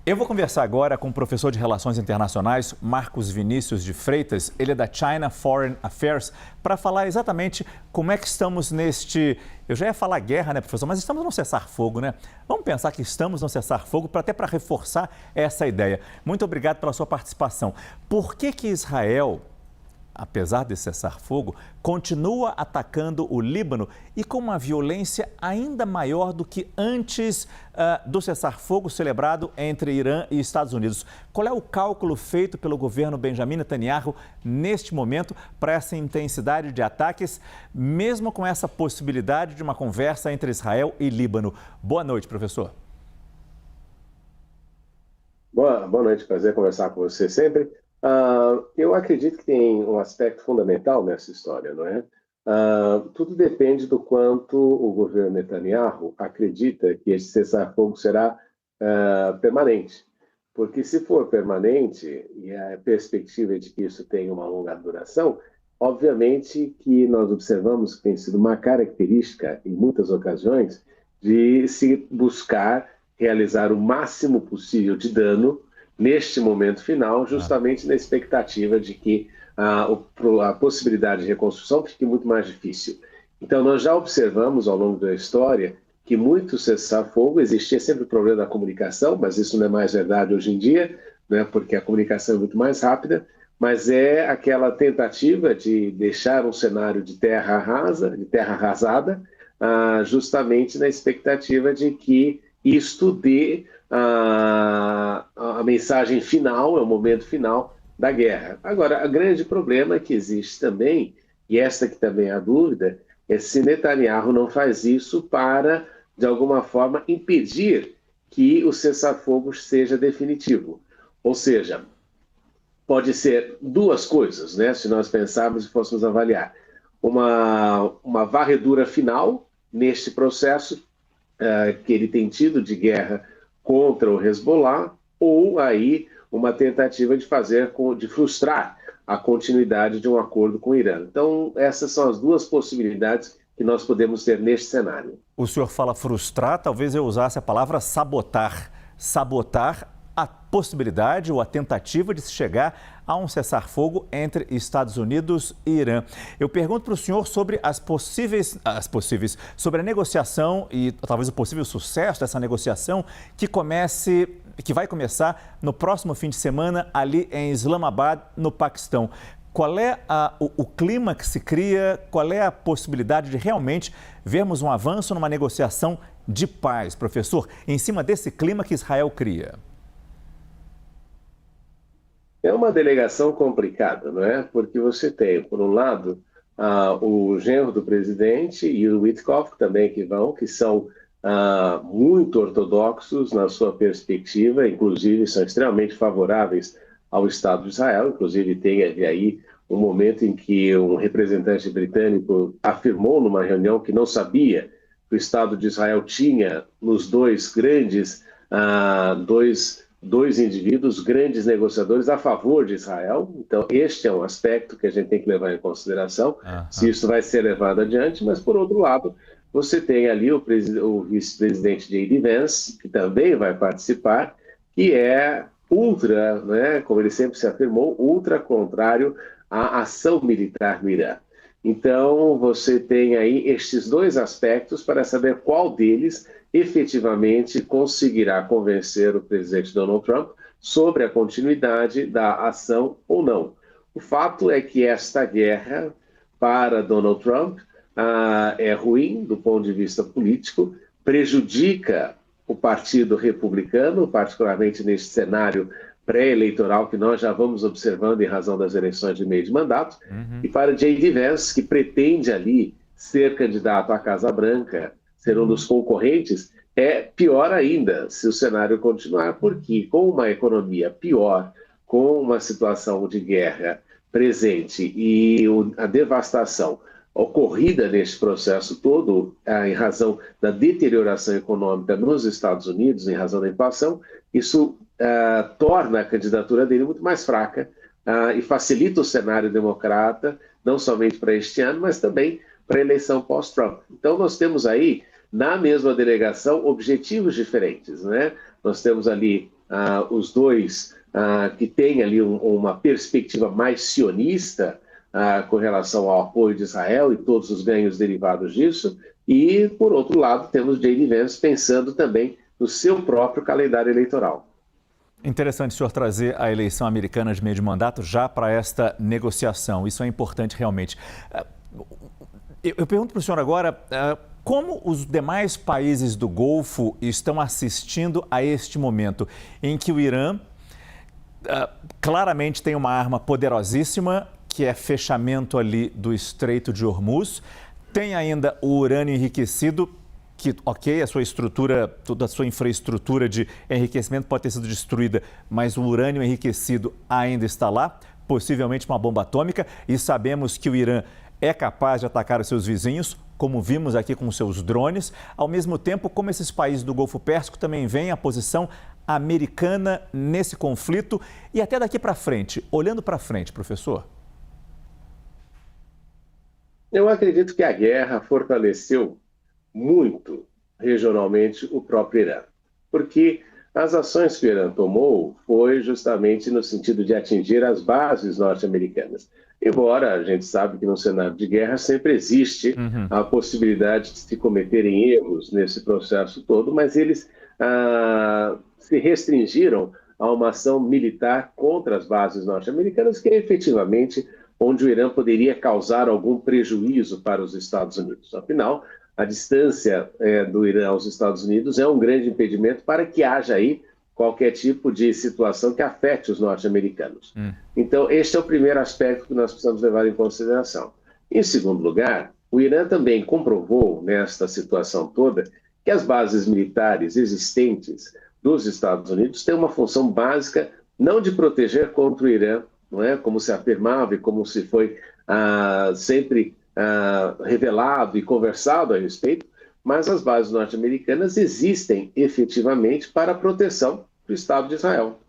Eu vou conversar agora com o professor de Relações Internacionais, Marcos Vinícius de Freitas. Ele é da China Foreign Affairs, para falar exatamente como é que estamos neste... Eu já ia falar guerra, né, professor? Mas estamos no cessar-fogo, né? Vamos pensar que estamos no cessar-fogo, até para reforçar essa ideia. Muito obrigado pela sua participação. Por que Israel, apesar de cessar-fogo, continua atacando o Líbano e com uma violência ainda maior do que antes do cessar-fogo celebrado entre Irã e Estados Unidos? Qual é o cálculo feito pelo governo Benjamin Netanyahu neste momento para essa intensidade de ataques, mesmo com essa possibilidade de uma conversa entre Israel e Líbano? Boa noite, professor. Boa noite, prazer conversar com você sempre. Eu acredito que tem um aspecto fundamental nessa história, não é? Tudo depende do quanto o governo Netanyahu acredita que esse cessar-fogo será permanente. Porque se for permanente, e a perspectiva é de que isso tenha uma longa duração, obviamente que nós observamos que tem sido uma característica, em muitas ocasiões, de se buscar realizar o máximo possível de dano neste momento final, justamente na expectativa de que a possibilidade de reconstrução fique muito mais difícil. Então, nós já observamos ao longo da história que muito cessar-fogo, existia sempre o problema da comunicação, mas isso não é mais verdade hoje em dia, né, porque a comunicação é muito mais rápida, mas é aquela tentativa de deixar um cenário de terra arrasada, justamente na expectativa de que isto dê a mensagem final, é o momento final da guerra. Agora, o grande problema que existe também, e esta que também é a dúvida, é se Netanyahu não faz isso para, de alguma forma, impedir que o cessar-fogo seja definitivo. Ou seja, pode ser duas coisas, né? Se nós pensarmos e fôssemos avaliar. Uma varredura final neste processo que ele tem tido de guerra contra o Hezbollah, ou aí uma tentativa de frustrar a continuidade de um acordo com o Irã. Então, essas são as duas possibilidades que nós podemos ter neste cenário. O senhor fala frustrar, talvez eu usasse a palavra sabotar. Sabotar a possibilidade ou a tentativa de se chegar a um cessar-fogo entre Estados Unidos e Irã. Eu pergunto para o senhor sobre sobre a negociação e talvez o possível sucesso dessa negociação que vai começar no próximo fim de semana ali em Islamabad, no Paquistão. Qual é o clima que se cria? Qual é a possibilidade de realmente vermos um avanço numa negociação de paz, professor, em cima desse clima que Israel cria? É uma delegação complicada, não é? Porque você tem, por um lado, o genro do presidente e o Witkoff também que são muito ortodoxos na sua perspectiva, inclusive são extremamente favoráveis ao Estado de Israel. Inclusive teve aí um momento em que um representante britânico afirmou numa reunião que não sabia que o Estado de Israel tinha nos dois grandes, dois indivíduos, grandes negociadores a favor de Israel. Então, este é um aspecto que a gente tem que levar em consideração, se isso vai ser levado adiante. Mas, por outro lado, você tem ali o vice-presidente J.D. Vance, que também vai participar, que é ultra, né, como ele sempre se afirmou, ultra contrário à ação militar no Irã. Então, você tem aí estes dois aspectos para saber qual deles efetivamente conseguirá convencer o presidente Donald Trump sobre a continuidade da ação ou não. O fato é que esta guerra, para Donald Trump, é ruim do ponto de vista político, prejudica o Partido Republicano, particularmente neste cenário pré-eleitoral que nós já vamos observando em razão das eleições de meio de mandato, e para J.D. Vance, que pretende ali ser candidato à Casa Branca, ser um dos concorrentes, é pior ainda se o cenário continuar, porque com uma economia pior, com uma situação de guerra presente e a devastação ocorrida neste processo todo, em razão da deterioração econômica nos Estados Unidos, em razão da inflação, isso torna a candidatura dele muito mais fraca e facilita o cenário democrata, não somente para este ano, mas também para a eleição pós-Trump. Então, nós temos aí, na mesma delegação, objetivos diferentes, né? Nós temos ali os dois que têm ali uma perspectiva mais sionista com relação ao apoio de Israel e todos os ganhos derivados disso, e, por outro lado, temos J.D. Vance pensando também no seu próprio calendário eleitoral. Interessante o senhor trazer a eleição americana de meio de mandato já para esta negociação. Isso é importante realmente. Eu pergunto para o senhor agora como os demais países do Golfo estão assistindo a este momento em que o Irã claramente tem uma arma poderosíssima, que é fechamento ali do Estreito de Hormuz, tem ainda o urânio enriquecido, que, ok, a sua estrutura, toda a sua infraestrutura de enriquecimento pode ter sido destruída, mas o urânio enriquecido ainda está lá, possivelmente uma bomba atômica, e sabemos que o Irã é capaz de atacar os seus vizinhos, como vimos aqui com os seus drones, ao mesmo tempo como esses países do Golfo Pérsico também veem a posição americana nesse conflito e até daqui para frente, olhando para frente, professor. Eu acredito que a guerra fortaleceu muito regionalmente o próprio Irã, porque as ações que o Irã tomou foi justamente no sentido de atingir as bases norte-americanas. Embora a gente sabe que no cenário de guerra sempre existe a possibilidade de se cometerem erros nesse processo todo, mas eles se restringiram a uma ação militar contra as bases norte-americanas, que é efetivamente onde o Irã poderia causar algum prejuízo para os Estados Unidos. Afinal, a distância do Irã aos Estados Unidos é um grande impedimento para que haja aí qualquer tipo de situação que afete os norte-americanos. Então, este é o primeiro aspecto que nós precisamos levar em consideração. Em segundo lugar, o Irã também comprovou, nesta situação toda, que as bases militares existentes dos Estados Unidos têm uma função básica não de proteger contra o Irã, não é? Como se afirmava e como se foi sempre revelado e conversado a respeito, mas as bases norte-americanas existem efetivamente para a proteção do Estado de Israel.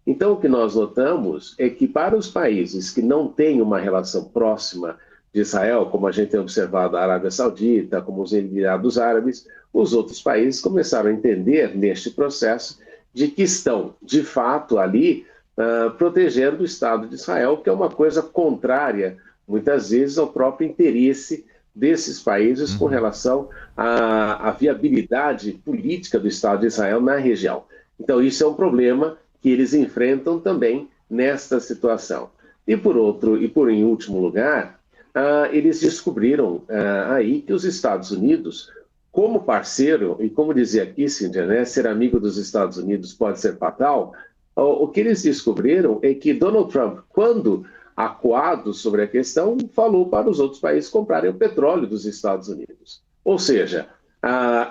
Então, o que nós notamos é que para os países que não têm uma relação próxima de Israel, como a gente tem observado a Arábia Saudita, como os Emirados Árabes, os outros países começaram a entender neste processo de que estão, de fato, ali protegendo o Estado de Israel, que é uma coisa contrária, muitas vezes, ao próprio interesse desses países com relação à viabilidade política do Estado de Israel na região. Então, isso é um problema que eles enfrentam também nesta situação. E em último lugar, eles descobriram aí que os Estados Unidos, como parceiro, e como dizia Kissinger, né, ser amigo dos Estados Unidos pode ser fatal, o que eles descobriram é que Donald Trump, quando acuado sobre a questão, falou para os outros países comprarem o petróleo dos Estados Unidos. Ou seja,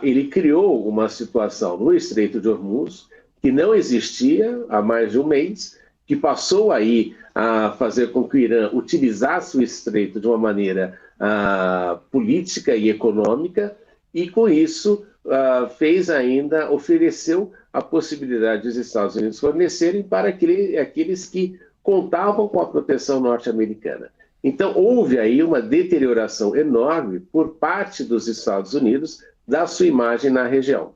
ele criou uma situação no Estreito de Hormuz que não existia há mais de um mês, que passou aí a fazer com que o Irã utilizasse o Estreito de uma maneira política e econômica, e com isso ofereceu a possibilidade dos Estados Unidos fornecerem para aqueles que contavam com a proteção norte-americana. Então, houve aí uma deterioração enorme por parte dos Estados Unidos da sua imagem na região.